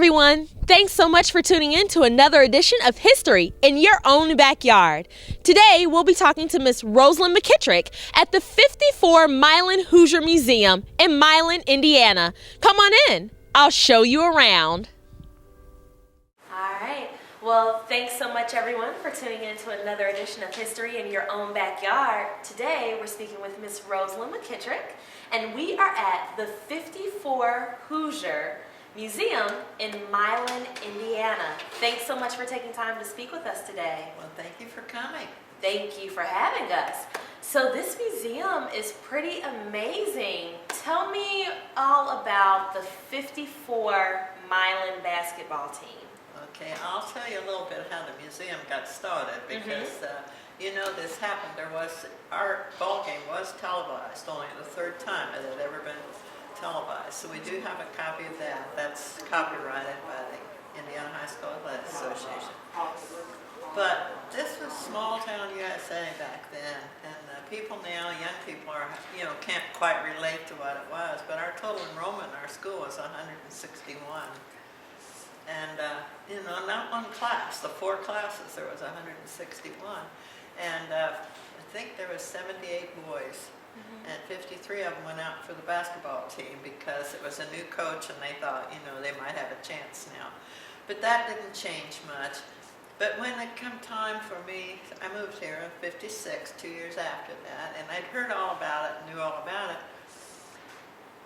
everyone. Thanks so much for tuning in to another edition of History in Your Own Backyard. Today, we'll be talking to Miss Rosalind McKittrick at the 54 Milan Hoosier Museum in Milan, Indiana. Come on in. I'll show you around. All right. Well, thanks so much, everyone, for tuning in to another edition of History in Your Own Backyard. Today, we're speaking with Miss Rosalind McKittrick, and we are at the 54 Hoosier Museum in Milan, Indiana. Thanks so much for taking time to speak with us today. Well, thank you for coming. Thank you for having us. So this museum is pretty amazing. Tell me all about the 54 Milan basketball team. Okay, I'll tell you a little bit how the museum got started because you know this happened. Our ball game was televised, only the third time it had ever been televised. So we do have a copy of that. That's copyrighted by the Indiana High School Athletic Association. But this was small town USA back then, and people now, young people can't quite relate to what it was. But our total enrollment in our school was 161, and not one class. The 4 classes there was 161, and I think there was 78 boys. And 53 of them went out for the basketball team because it was a new coach and they thought, they might have a chance now. But that didn't change much. But when it come time for me, I moved here in 56, 2 years after that, and I'd heard all about it, knew all about it.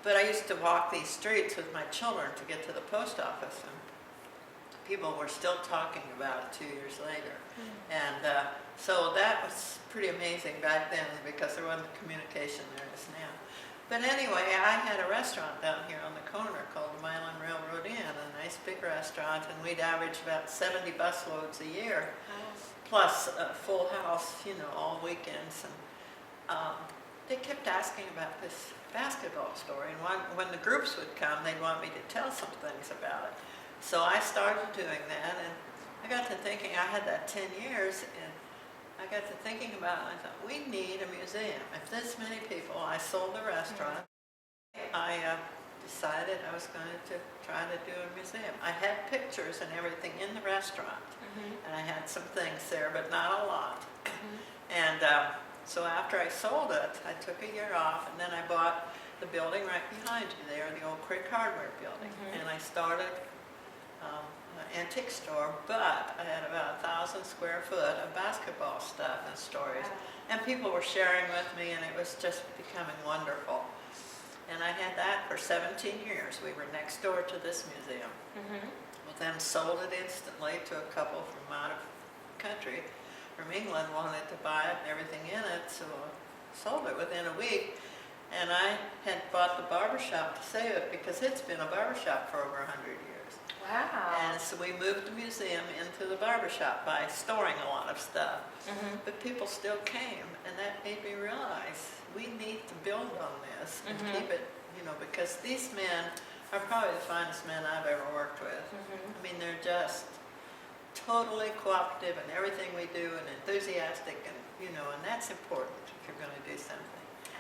But I used to walk these streets with my children to get to the post office, and people were still talking about it 2 years later. And so that was pretty amazing back then because there wasn't the communication there as now. But anyway, I had a restaurant down here on the corner called the Milan Railroad Inn, a nice big restaurant, and we'd average about 70 busloads a year, plus a full house, all weekends. And they kept asking about this basketball story, and when the groups would come, they'd want me to tell some things about it. So I started doing that, and I got to thinking, I had that 10 years, and I got to thinking about it, and I thought, we need a museum. If this many people, I sold the restaurant, I decided I was going to try to do a museum. I had pictures and everything in the restaurant, and I had some things there, but not a lot. And so after I sold it, I took a year off, and then I bought the building right behind you there, the old Creek Hardware building, and I started an antique store, but I had about 1,000 square foot of basketball stuff and stories. And people were sharing with me, and it was just becoming wonderful. And I had that for 17 years. We were next door to this museum. Well, then sold it instantly to a couple from out of country, from England, wanted to buy it and everything in it, so I sold it within a week. And I had bought the barbershop to save it because it's been a barbershop for over 100 years. Wow. And so we moved the museum into the barbershop by storing a lot of stuff. But people still came, and that made me realize we need to build on this and keep it, because these men are probably the finest men I've ever worked with. I mean, they're just totally cooperative in everything we do and enthusiastic, and and that's important if you're going to do something.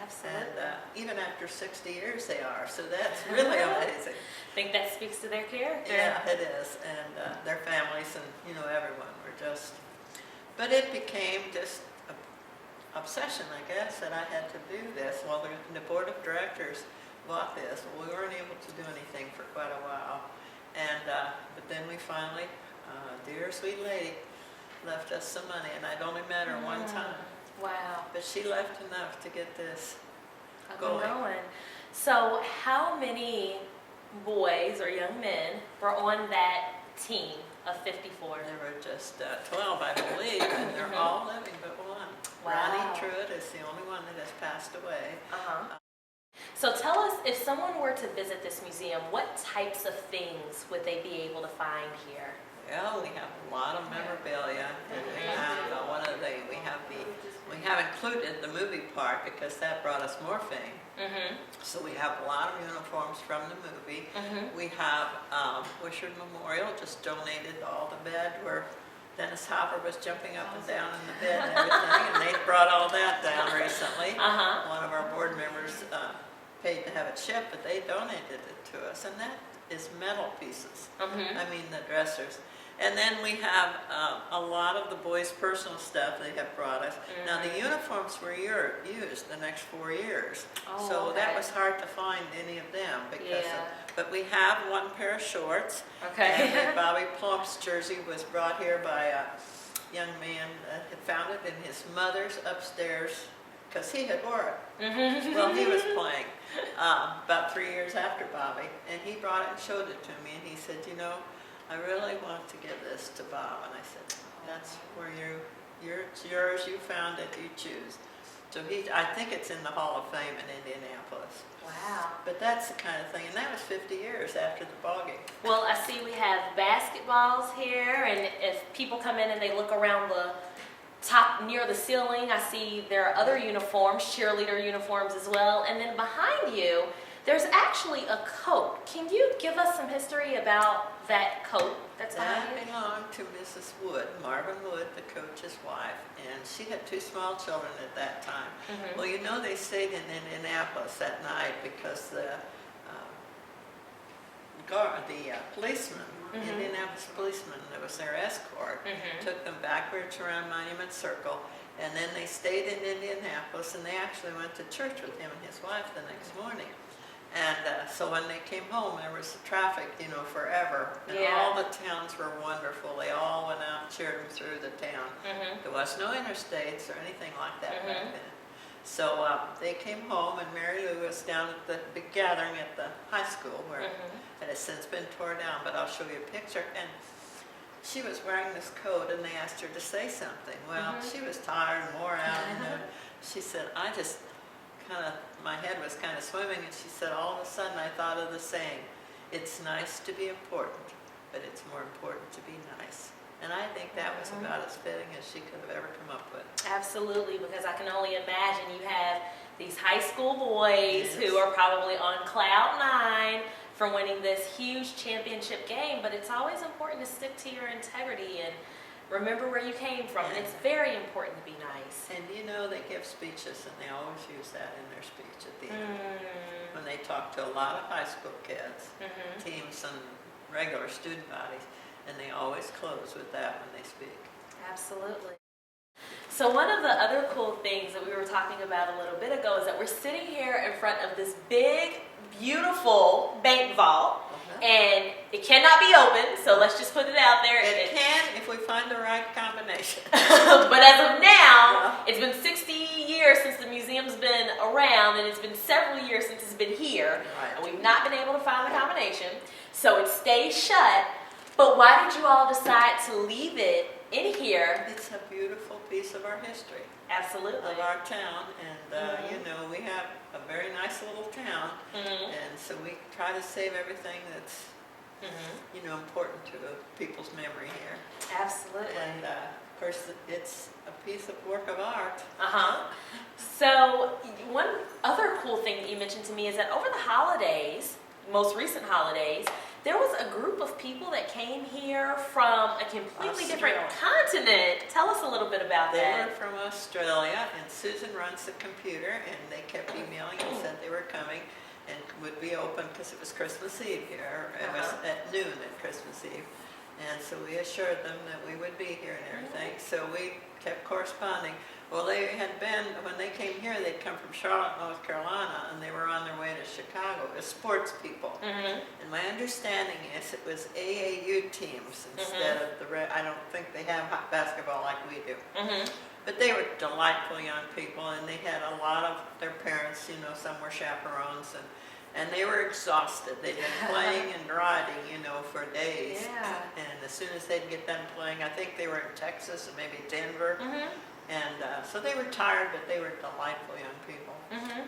Absolutely. And even after 60 years they are, so that's really amazing. I think that speaks to their character. Yeah, it is, and their families and, everyone were just, but it became just an obsession, I guess, that I had to do this. Well, the board of directors bought this. Well, we weren't able to do anything for quite a while, and but then we finally, dear sweet lady, left us some money, and I'd only met her one time. Wow. But she left enough to get this going. So how many boys or young men were on that team of 54? There were just 12, I believe, and they're all living but one. Wow. Ronnie Truitt is the only one that has passed away. So tell us, if someone were to visit this museum, what types of things would they be able to find here? Well, we have a lot of memorabilia, and we have we have included the movie part because that brought us more fame. So we have a lot of uniforms from the movie. We have Wishart Memorial just donated all the bed where Dennis Hopper was jumping up and down in the bed and everything, and they brought all that down recently. One of our board members paid to have it shipped, but they donated it to us, and that is metal pieces. I mean the dressers. And then we have a lot of the boys' personal stuff they have brought us. Now the uniforms were used the next 4 years, so that was hard to find any of them because. But we have one pair of shorts. And Bobby Plump's jersey was brought here by a young man that had found it in his mother's upstairs because he had wore it. Well, he was playing about 3 years after Bobby, and he brought it and showed it to me, and he said, you know, I really want to give this to Bob. And I said, that's where it's yours, you found it, you choose. So I think it's in the Hall of Fame in Indianapolis. Wow. But that's the kind of thing, and that was 50 years after the ball game. Well, I see we have basketballs here, and if people come in and they look around the top near the ceiling, I see there are other uniforms, cheerleader uniforms as well. And then behind you, there's actually a coat. Can you give us some history about that coat that's behind you? That belonged to Mrs. Wood, Marvin Wood, the coach's wife, and she had 2 small children at that time. Well, you know, they stayed in Indianapolis that night because the policeman, Indianapolis policeman that was their escort, took them backwards around Monument Circle, and then they stayed in Indianapolis, and they actually went to church with him and his wife the next morning. And so when they came home, there was traffic, you know, forever. And all the towns were wonderful. They all went out and cheered them through the town. There was no interstates or anything like that back then. So they came home, and Mary Lou was down at the big gathering at the high school, where it has since been torn down, but I'll show you a picture. And she was wearing this coat, and they asked her to say something. Well, she was tired and wore out, and she said, my head was kind of swimming, and she said, all of a sudden I thought of the saying, it's nice to be important, but it's more important to be nice. And I think that was about as fitting as she could have ever come up with. Absolutely, because I can only imagine you have these high school boys who are probably on cloud 9 for winning this huge championship game, but it's always important to stick to your integrity and remember where you came from, and it's very important to be nice. And you know, they give speeches, and they always use that in their speech at the end. When they talk to a lot of high school kids, teams and regular student bodies, and they always close with that when they speak. Absolutely. So one of the other cool things that we were talking about a little bit ago is that we're sitting here in front of this big, beautiful bank vault. And it cannot be open, so let's just put it out there. It can if we find the right combination. But as of now, it's been 60 years since the museum's been around, and it's been several years since it's been here. And we've not been able to find the combination, so it stays shut. But why did you all decide to leave it in here? It's a beautiful piece of our history. Absolutely. Of our town, and you know, we have a very nice little town, and so we try to save everything that's you know, important to people's memory here. Absolutely. And of course, it's a piece of work of art. So one other cool thing that you mentioned to me is that over the holidays, most recent holidays, there was a group of people that came here from a completely different continent. Tell us a little bit about that. They were from Australia, and Susan runs the computer, and they kept emailing and said they were coming and would be open because it was Christmas Eve here. It was at noon at Christmas Eve. And so we assured them that we would be here and everything. So we kept corresponding. Well, they had been, when they came here, they'd come from Charlotte, North Carolina, and they were on their way to Chicago as sports people. And my understanding is it was AAU teams instead of I don't think they have basketball like we do. But they were delightful young people, and they had a lot of their parents, you know, some were chaperones, and they were exhausted. They'd been playing and riding, you know, for days. And as soon as they'd get done playing, I think they were in Texas and maybe Denver. And so they were tired, but they were delightful young people.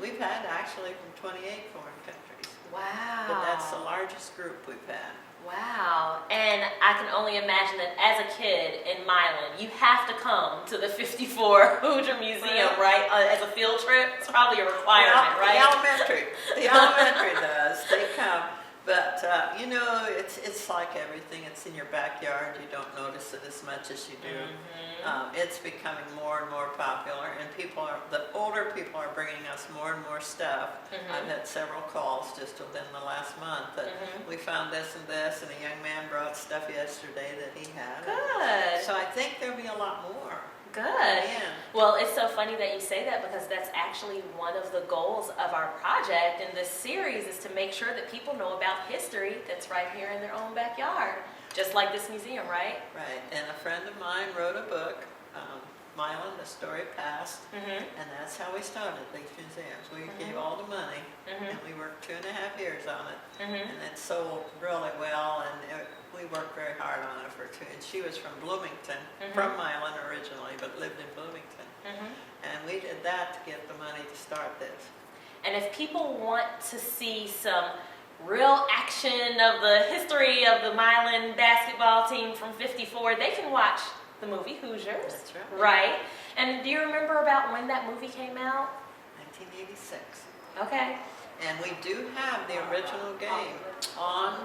We've had actually from 28 foreign countries. Wow. But that's the largest group we've had. Wow. And I can only imagine that as a kid in Milan, you have to come to the 54 Hoosier Museum, right? As a field trip. It's probably a requirement, right? The elementary does. They come But you know, it's like everything. It's in your backyard. You don't notice it as much as you do. It's becoming more and more popular, and the older people are bringing us more and more stuff. I've had several calls just within the last month that we found this and this, and a young man brought stuff yesterday that he had. Good. So I think there'll be a lot more. Good. Yeah. Well, it's so funny that you say that, because that's actually one of the goals of our project in this series, is to make sure that people know about history that's right here in their own backyard, just like this museum, right? Right. And a friend of mine wrote a book, Milan, The Story Past, and that's how we started these museums. We gave all the money, and we worked 2.5 years on it, and it sold really well, and we worked very hard on it for 2. And she was from Bloomington, from Milan originally, but lived in Bloomington, and we did that to get the money to start this. And if people want to see some real action of the history of the Milan basketball team from '54, they can watch the movie Hoosiers. That's right. Right. And do you remember about when that movie came out? 1986. Okay. And we do have the original game on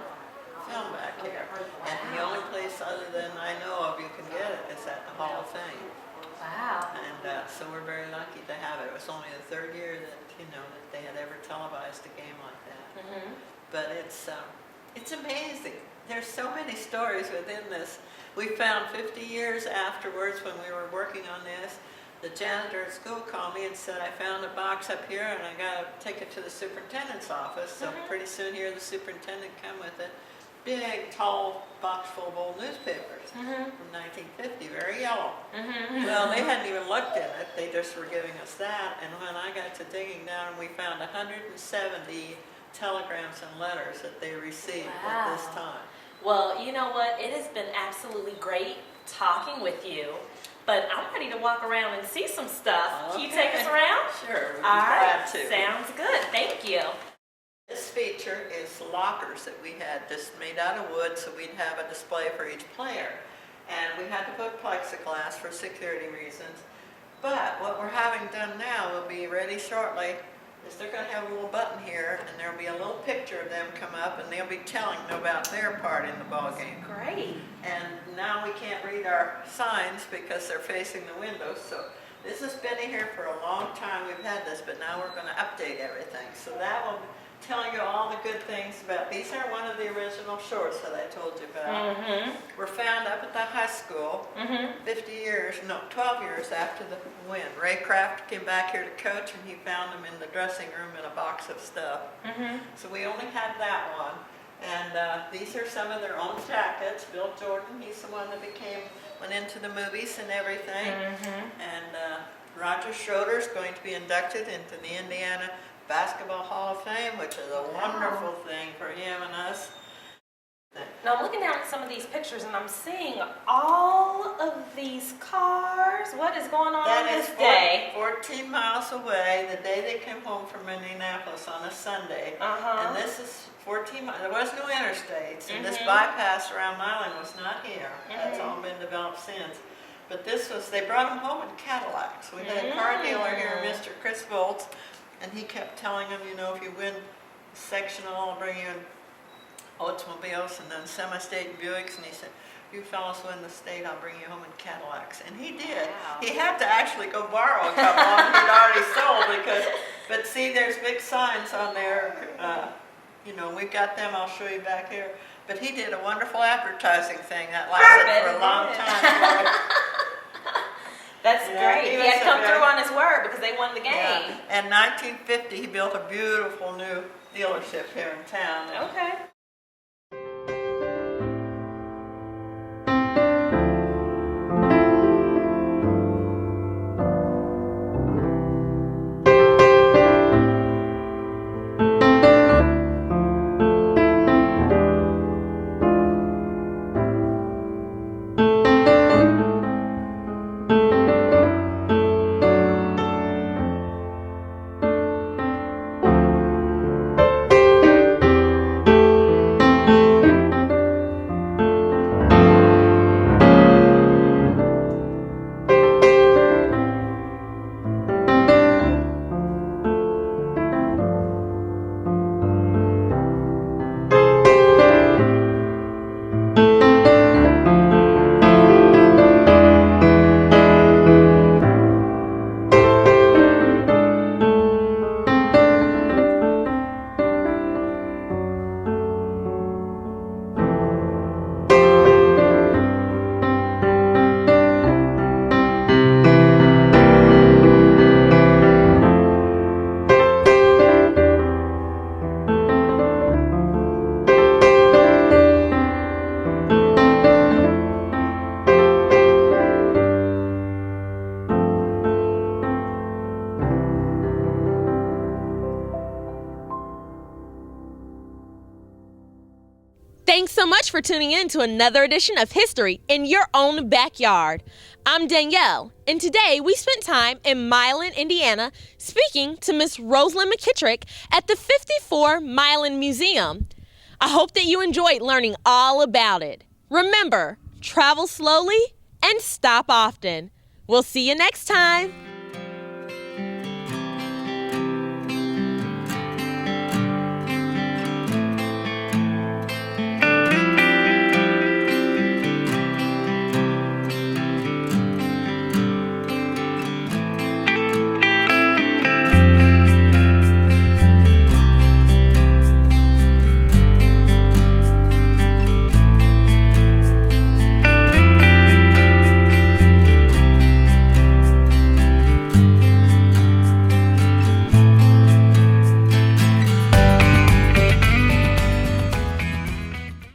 film back here. And the only place other than I know of you can get it is at the Hall of Fame. Wow. And so we're very lucky to have it. It was only the 3rd year that that they had ever televised a game like that. But it's amazing. There's so many stories within this. We found 50 years afterwards, when we were working on this, the janitor at school called me and said, I found a box up here and I got to take it to the superintendent's office. So pretty soon here the superintendent come with it. Big, tall box full of old newspapers from 1950, very yellow. Well, they hadn't even looked in it. They just were giving us that. And when I got to digging down, we found 170 telegrams and letters that they received at this time. Well, you know what? It has been absolutely great talking with you, but I'm ready to walk around and see some stuff. Okay. Can you take us around? Sure, we'd be All glad right. to. Sounds good. Thank you. This feature is lockers that we had just made out of wood, so we'd have a display for each player. And we had to put plexiglass for security reasons. But what we're having done now will be ready shortly, is they're going to have a little button here, and there'll be a little picture of them come up, and they'll be telling them about their part in the ball game. Great. And now we can't read our signs because they're facing the windows. So this has been here for a long time. We've had this, but now we're going to update everything. So that will tell you all the good things about. These are one of the original shorts that I told you about. Were found up at the high school 12 years after the win. Ray Kraft came back here to coach, and he found them in the dressing room in a box of stuff. So we only had that one. And these are some of their own jackets. Bill Jordan, he's the one that went into the movies and everything. And Roger Schroeder's going to be inducted into the Indiana Basketball Hall of Fame, which is a wonderful thing for him and us. Now I'm looking down at some of these pictures, and I'm seeing all of these cars. What is going on this day? 14 miles away, the day they came home from Indianapolis on a Sunday. And this is 14 miles. There was no interstates, and this bypass around Milan was not here. That's all been developed since. But they brought them home in Cadillacs. We had a car dealer here, Mr. Chris Volts, and he kept telling them, if you win sectional, I'll bring you in Oldsmobiles and then semi-state Buicks. And he said, if you fellas win the state, I'll bring you home in Cadillacs. And he did. Wow. He had to actually go borrow a couple of them he'd already sold but see, there's big signs on there. We've got them. I'll show you back here. But he did a wonderful advertising thing that lasted for a long time. That's great. He had come through on his word because they won the game. Yeah. And 1950, he built a beautiful new dealership here in town. Okay. Thanks so much for tuning in to another edition of History in Your Own Backyard. I'm Danielle, and today we spent time in Milan, Indiana, speaking to Miss Rosalind McKittrick at the 54 Milan Museum. I hope that you enjoyed learning all about it. Remember, travel slowly and stop often. We'll see you next time.